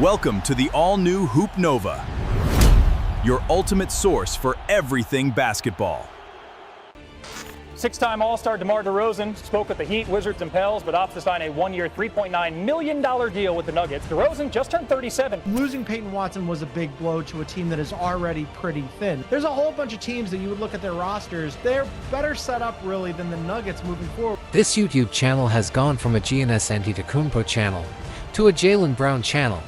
Welcome to the all-new Hoop Nova, your ultimate source for everything basketball. Six-time All-Star DeMar DeRozan spoke with the Heat, Wizards, and Pels, but opts to sign a one-year, $3.9 million deal with the Nuggets. DeRozan just turned 37. Losing Payton Watson was a big blow to a team that is already pretty thin. There's a whole bunch of teams that you would look at their rosters. They're better set up, really, than the Nuggets moving forward. This YouTube channel has gone from a Giannis Antetokounmpo channel, to a Jaylen Brown channel,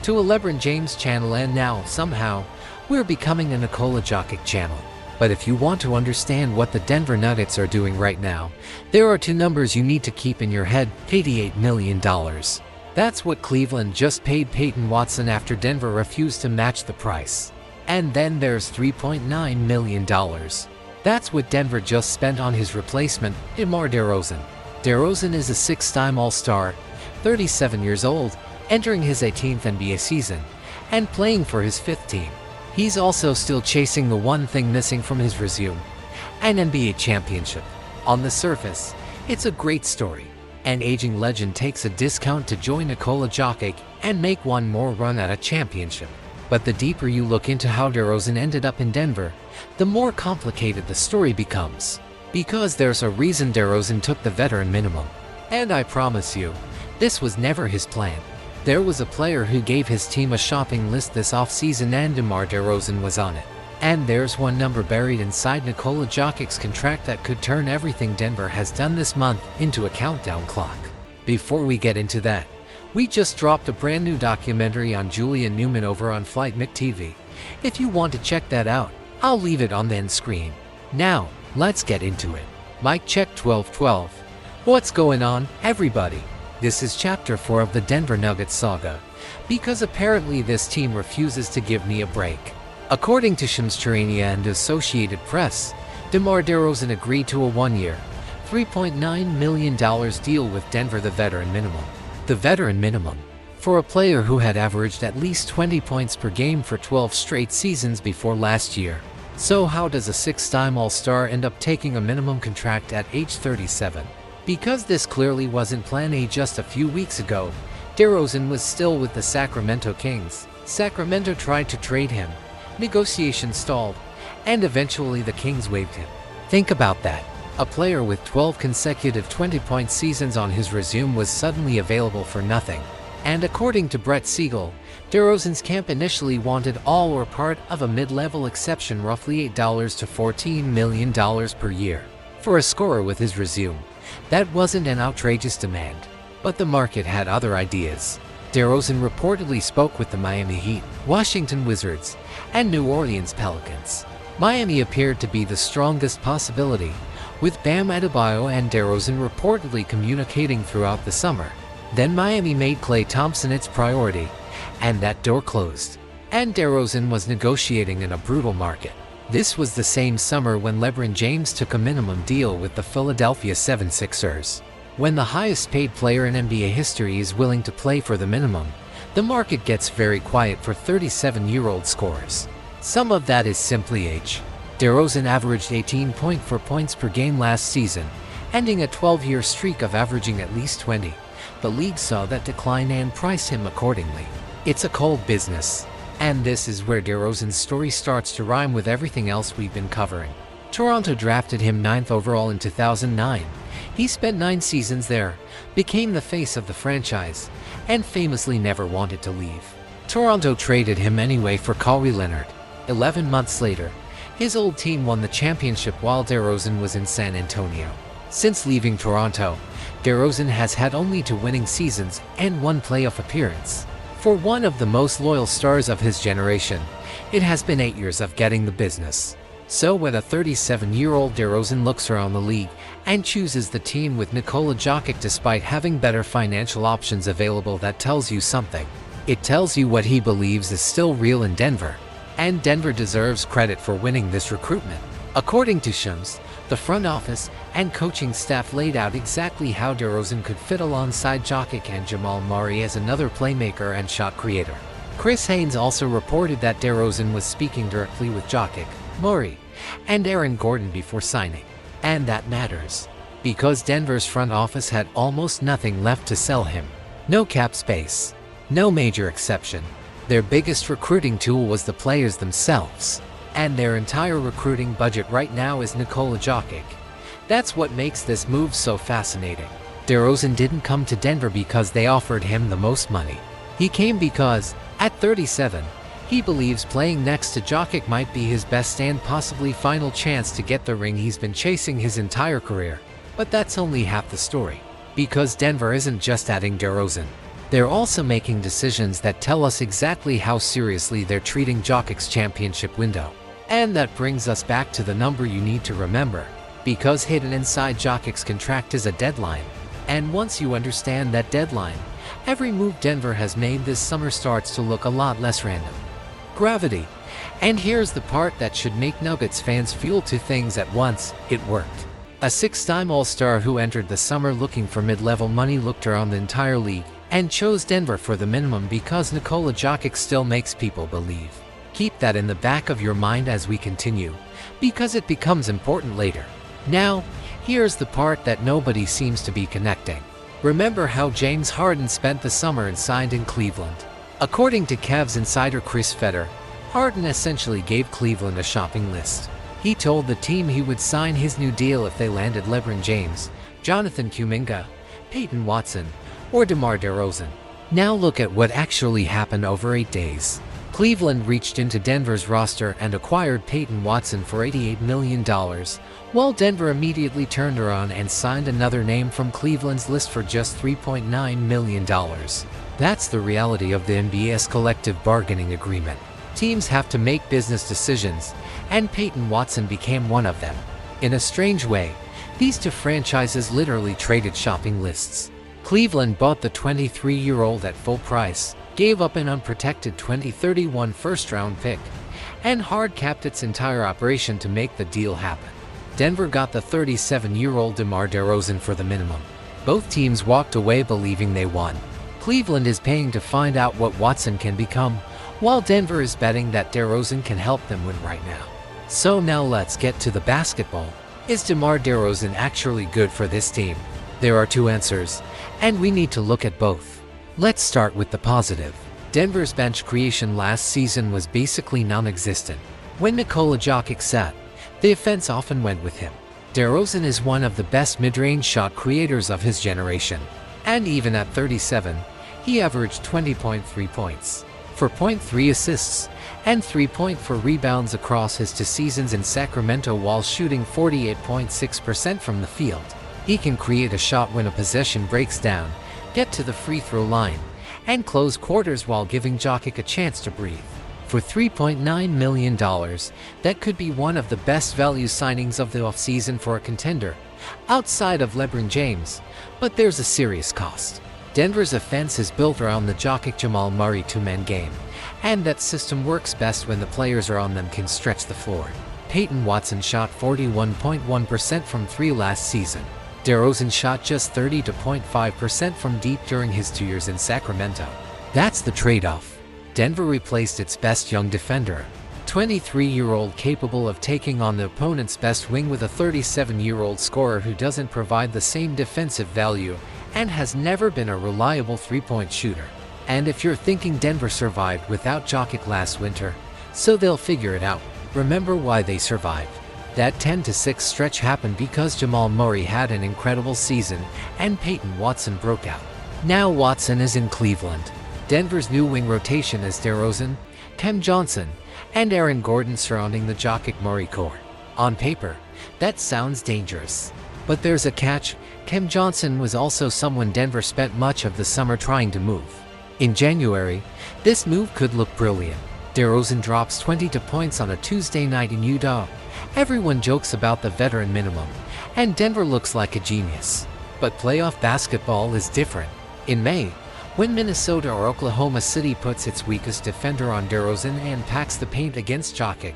to a LeBron James channel, and now, somehow, we're becoming a Nikola Jokic channel. But if you want to understand what the Denver Nuggets are doing right now, there are two numbers you need to keep in your head: $88 million. That's what Cleveland just paid Payton Watson after Denver refused to match the price. And then there's $3.9 million. That's what Denver just spent on his replacement, DeMar DeRozan. DeRozan is a six-time All-Star, 37 years old, entering his 18th NBA season, and playing for his fifth team. He's also still chasing the one thing missing from his resume: an NBA championship. On the surface, it's a great story. An aging legend takes a discount to join Nikola Jokic and make one more run at a championship. But the deeper you look into how DeRozan ended up in Denver, the more complicated the story becomes. Because there's a reason DeRozan took the veteran minimum. And I promise you, this was never his plan. There was a player who gave his team a shopping list this offseason, and DeMar DeRozan was on it. And there's one number buried inside Nikola Jokic's contract that could turn everything Denver has done this month into a countdown clock. Before we get into that, we just dropped a brand new documentary on Julian Newman over on Flight McTV. If you want to check that out, I'll leave it on the end screen. Now, let's get into it. Mic check 1212. What's going on, everybody? This is Chapter 4 of the Denver Nuggets saga, because apparently this team refuses to give me a break. According to Shams Charania and Associated Press, DeMar DeRozan agreed to a one-year, $3.9 million deal with Denver, the veteran minimum. The veteran minimum, for a player who had averaged at least 20 points per game for 12 straight seasons before last year. So how does a six-time All-Star end up taking a minimum contract at age 37? Because this clearly wasn't Plan A. Just a few weeks ago, DeRozan was still with the Sacramento Kings. Sacramento tried to trade him, negotiations stalled, and eventually the Kings waived him. Think about that. A player with 12 consecutive 20-point seasons on his resume was suddenly available for nothing. And according to Brett Siegel, DeRozan's camp initially wanted all or part of a mid-level exception, roughly $8 to $14 million per year. For a scorer with his resume, that wasn't an outrageous demand. But the market had other ideas. DeRozan reportedly spoke with the Miami Heat, Washington Wizards, and New Orleans Pelicans. Miami appeared to be the strongest possibility, with Bam Adebayo and DeRozan reportedly communicating throughout the summer. Then Miami made Klay Thompson its priority, and that door closed. And DeRozan was negotiating in a brutal market. This was the same summer when LeBron James took a minimum deal with the Philadelphia 76ers. When the highest paid player in NBA history is willing to play for the minimum, the market gets very quiet for 37-year-old scorers. Some of that is simply age. DeRozan averaged 18.4 points per game last season, ending a 12-year streak of averaging at least 20. The league saw that decline and priced him accordingly. It's a cold business. And this is where DeRozan's story starts to rhyme with everything else we've been covering. Toronto drafted him 9th overall in 2009. He spent 9 seasons there, became the face of the franchise, and famously never wanted to leave. Toronto traded him anyway for Kawhi Leonard. 11 months later, his old team won the championship while DeRozan was in San Antonio. Since leaving Toronto, DeRozan has had only 2 winning seasons and 1 playoff appearance. For one of the most loyal stars of his generation, it has been 8 years of getting the business. So when a 37-year-old DeRozan looks around the league and chooses the team with Nikola Jokic despite having better financial options available, that tells you something. It tells you what he believes is still real in Denver. And Denver deserves credit for winning this recruitment. According to Shams, the front office and coaching staff laid out exactly how DeRozan could fit alongside Jokic and Jamal Murray as another playmaker and shot creator. Chris Haynes also reported that DeRozan was speaking directly with Jokic, Murray, and Aaron Gordon before signing. And that matters, because Denver's front office had almost nothing left to sell him. No cap space. No major exception. Their biggest recruiting tool was the players themselves. And their entire recruiting budget right now is Nikola Jokic. That's what makes this move so fascinating. DeRozan didn't come to Denver because they offered him the most money. He came because, at 37, he believes playing next to Jokic might be his best and possibly final chance to get the ring he's been chasing his entire career. But that's only half the story. Because Denver isn't just adding DeRozan. They're also making decisions that tell us exactly how seriously they're treating Jokic's championship window. And that brings us back to the number you need to remember. Because hidden inside Jokic's contract is a deadline. And once you understand that deadline, every move Denver has made this summer starts to look a lot less random. Gravity. And here's the part that should make Nuggets fans feel two things at once: it worked. A six-time All-Star who entered the summer looking for mid-level money looked around the entire league and chose Denver for the minimum because Nikola Jokic still makes people believe. Keep that in the back of your mind as we continue, because it becomes important later. Now, here's the part that nobody seems to be connecting. Remember how James Harden spent the summer and signed in Cleveland? According to Cavs insider Chris Fedor, Harden essentially gave Cleveland a shopping list. He told the team he would sign his new deal if they landed LeBron James, Jonathan Kuminga, Payton Watson, or DeMar DeRozan. Now look at what actually happened over 8 days. Cleveland reached into Denver's roster and acquired Payton Watson for $88 million, while Denver immediately turned around and signed another name from Cleveland's list for just $3.9 million. That's the reality of the NBA's collective bargaining agreement. Teams have to make business decisions, and Payton Watson became one of them. In a strange way, these two franchises literally traded shopping lists. Cleveland bought the 23-year-old at full price, gave up an unprotected 2031 first-round pick, and hard-capped its entire operation to make the deal happen. Denver got the 37-year-old DeMar DeRozan for the minimum. Both teams walked away believing they won. Cleveland is paying to find out what Watson can become, while Denver is betting that DeRozan can help them win right now. So now let's get to the basketball. Is DeMar DeRozan actually good for this team? There are two answers, and we need to look at both. Let's start with the positive. Denver's bench creation last season was basically non-existent. When Nikola Jokic sat, the offense often went with him. DeRozan is one of the best mid-range shot creators of his generation. And even at 37, he averaged 20.3 points, 4.3 assists, and 3.4 rebounds across his 2 seasons in Sacramento while shooting 48.6% from the field. He can create a shot when a possession breaks down, get to the free throw line, and close quarters while giving Jokic a chance to breathe. For $3.9 million, that could be one of the best value signings of the offseason for a contender, outside of LeBron James, but there's a serious cost. Denver's offense is built around the Jokic-Jamal Murray two-man game, and that system works best when the players around them can stretch the floor. Payton Watson shot 41.1% from 3 last season. DeRozan shot just 30.5% from deep during his 2 years in Sacramento. That's the trade-off. Denver replaced its best young defender, 23-year-old capable of taking on the opponent's best wing, with a 37-year-old scorer who doesn't provide the same defensive value and has never been a reliable three-point shooter. And if you're thinking Denver survived without Jokic last winter, so they'll figure it out. Remember why they survived. That 10-6 stretch happened because Jamal Murray had an incredible season and Payton Watson broke out. Now Watson is in Cleveland. Denver's new wing rotation is DeRozan, Cam Johnson, and Aaron Gordon surrounding the Jokic-Murray core. On paper, that sounds dangerous. But there's a catch. Cam Johnson was also someone Denver spent much of the summer trying to move. In January, this move could look brilliant. DeRozan drops 22 points on a Tuesday night in Utah. Everyone jokes about the veteran minimum, and Denver looks like a genius. But playoff basketball is different. In May, when Minnesota or Oklahoma City puts its weakest defender on DeRozan and packs the paint against Jokic,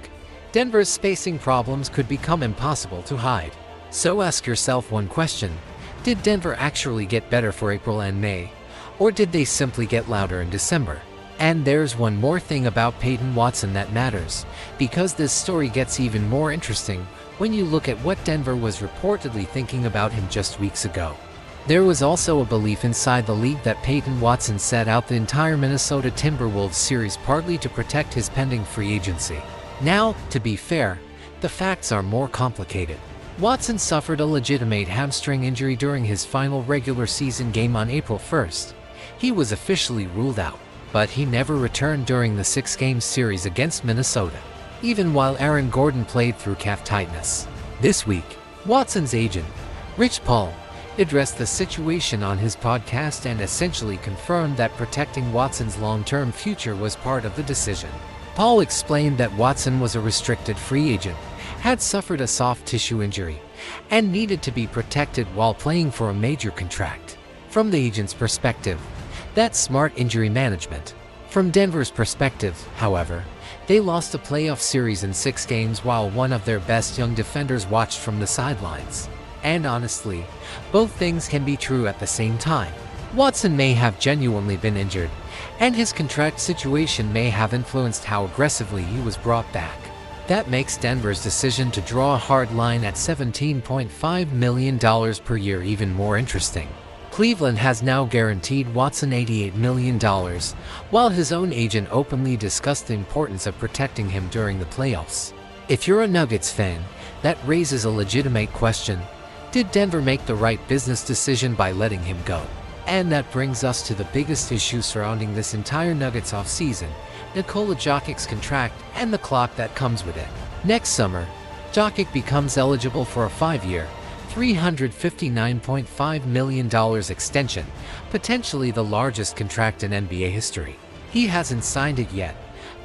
Denver's spacing problems could become impossible to hide. So ask yourself one question: did Denver actually get better for April and May, or did they simply get louder in December? And there's one more thing about Payton Watson that matters, because this story gets even more interesting when you look at what Denver was reportedly thinking about him just weeks ago. There was also a belief inside the league that Payton Watson sat out the entire Minnesota Timberwolves series partly to protect his pending free agency. Now, to be fair, the facts are more complicated. Watson suffered a legitimate hamstring injury during his final regular season game on April 1st. He was officially ruled out, but he never returned during the 6-game series against Minnesota, even while Aaron Gordon played through calf tightness. This week, Watson's agent, Rich Paul, addressed the situation on his podcast and essentially confirmed that protecting Watson's long-term future was part of the decision. Paul explained that Watson was a restricted free agent, had suffered a soft tissue injury, and needed to be protected while playing for a major contract. From the agent's perspective, that's smart injury management. From Denver's perspective, however, they lost a playoff series in 6 games while one of their best young defenders watched from the sidelines. And honestly, both things can be true at the same time. Watson may have genuinely been injured, and his contract situation may have influenced how aggressively he was brought back. That makes Denver's decision to draw a hard line at $17.5 million per year even more interesting. Cleveland has now guaranteed Watson $88 million, while his own agent openly discussed the importance of protecting him during the playoffs. If you're a Nuggets fan, that raises a legitimate question. Did Denver make the right business decision by letting him go? And that brings us to the biggest issue surrounding this entire Nuggets offseason: Nikola Jokic's contract and the clock that comes with it. Next summer, Jokic becomes eligible for a 5-year, $359.5 million extension, potentially the largest contract in NBA history. He hasn't signed it yet,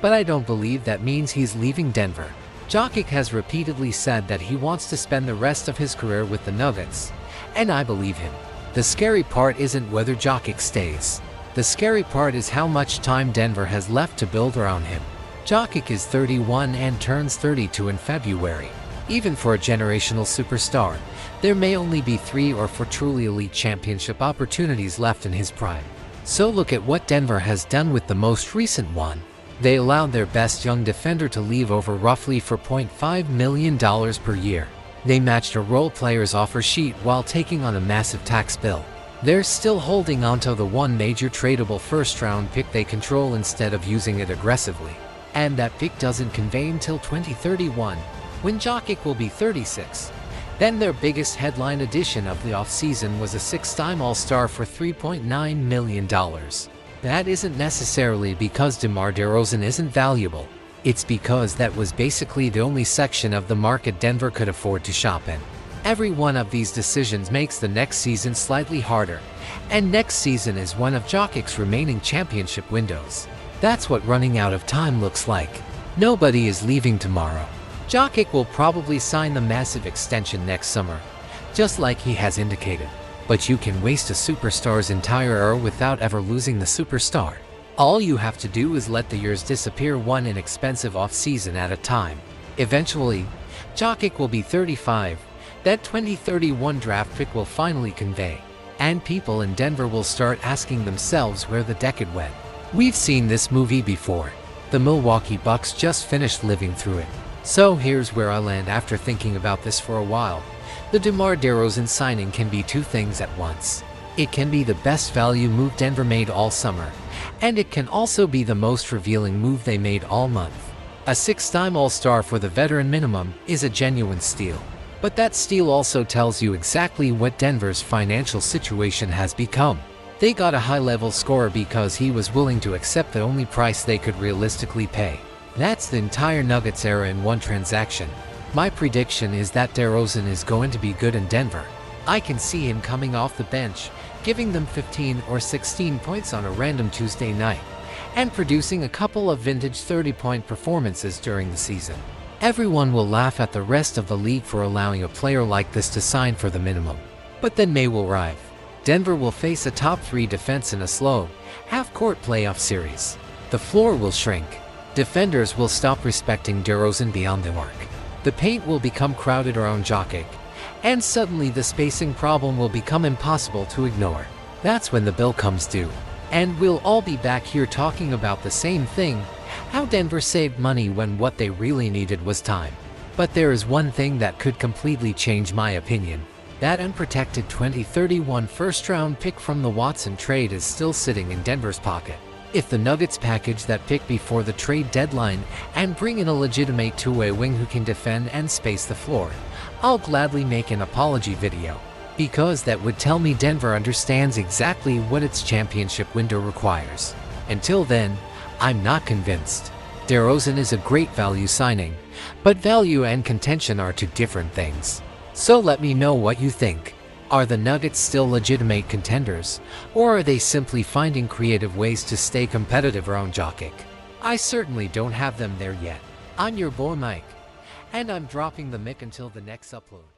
but I don't believe that means he's leaving Denver. Jokic has repeatedly said that he wants to spend the rest of his career with the Nuggets, and I believe him. The scary part isn't whether Jokic stays. The scary part is how much time Denver has left to build around him. Jokic is 31 and turns 32 in February. Even for a generational superstar, there may only be 3 or 4 truly elite championship opportunities left in his prime. So look at what Denver has done with the most recent one. They allowed their best young defender to leave over roughly $4.5 million per year. They matched a role player's offer sheet while taking on a massive tax bill. They're still holding onto the one major tradable first-round pick they control instead of using it aggressively. And that pick doesn't convey until 2031, when Jokic will be 36. Then their biggest headline addition of the offseason was a 6-time All-Star for $3.9 million. That isn't necessarily because DeMar DeRozan isn't valuable. It's because that was basically the only section of the market Denver could afford to shop in. Every one of these decisions makes the next season slightly harder, and next season is one of Jokic's remaining championship windows. That's what running out of time looks like. Nobody is leaving tomorrow. Jokic will probably sign the massive extension next summer, just like he has indicated. But you can waste a superstar's entire era without ever losing the superstar. All you have to do is let the years disappear one inexpensive offseason at a time. Eventually, Jokic will be 35. That 2031 draft pick will finally convey, and people in Denver will start asking themselves where the decade went. We've seen this movie before. The Milwaukee Bucks just finished living through it. So here's where I land after thinking about this for a while. The DeMar DeRozan signing can be 2 things at once. It can be the best value move Denver made all summer, and it can also be the most revealing move they made all month. A 6-time All-Star for the veteran minimum is a genuine steal. But that steal also tells you exactly what Denver's financial situation has become. They got a high-level scorer because he was willing to accept the only price they could realistically pay. That's the entire Nuggets era in one transaction. My prediction is that DeRozan is going to be good in Denver. I can see him coming off the bench, giving them 15 or 16 points on a random Tuesday night, and producing a couple of vintage 30-point performances during the season. Everyone will laugh at the rest of the league for allowing a player like this to sign for the minimum. But then May will arrive. Denver will face a top 3 defense in a slow, half-court playoff series. The floor will shrink. Defenders will stop respecting DeRozan beyond the arc. The paint will become crowded around Jokic, and suddenly the spacing problem will become impossible to ignore. That's when the bill comes due. And we'll all be back here talking about the same thing, how Denver saved money when what they really needed was time. But there is one thing that could completely change my opinion. That unprotected 2031 first-round pick from the Watson trade is still sitting in Denver's pocket. If the Nuggets package that pick before the trade deadline and bring in a legitimate two-way wing who can defend and space the floor, I'll gladly make an apology video, because that would tell me Denver understands exactly what its championship window requires. Until then, I'm not convinced. DeRozan is a great value signing, but value and contention are two different things. So let me know what you think. Are the Nuggets still legitimate contenders, or are they simply finding creative ways to stay competitive around Jokic? I certainly don't have them there yet. I'm your boy Mike, and I'm dropping the mic until the next upload.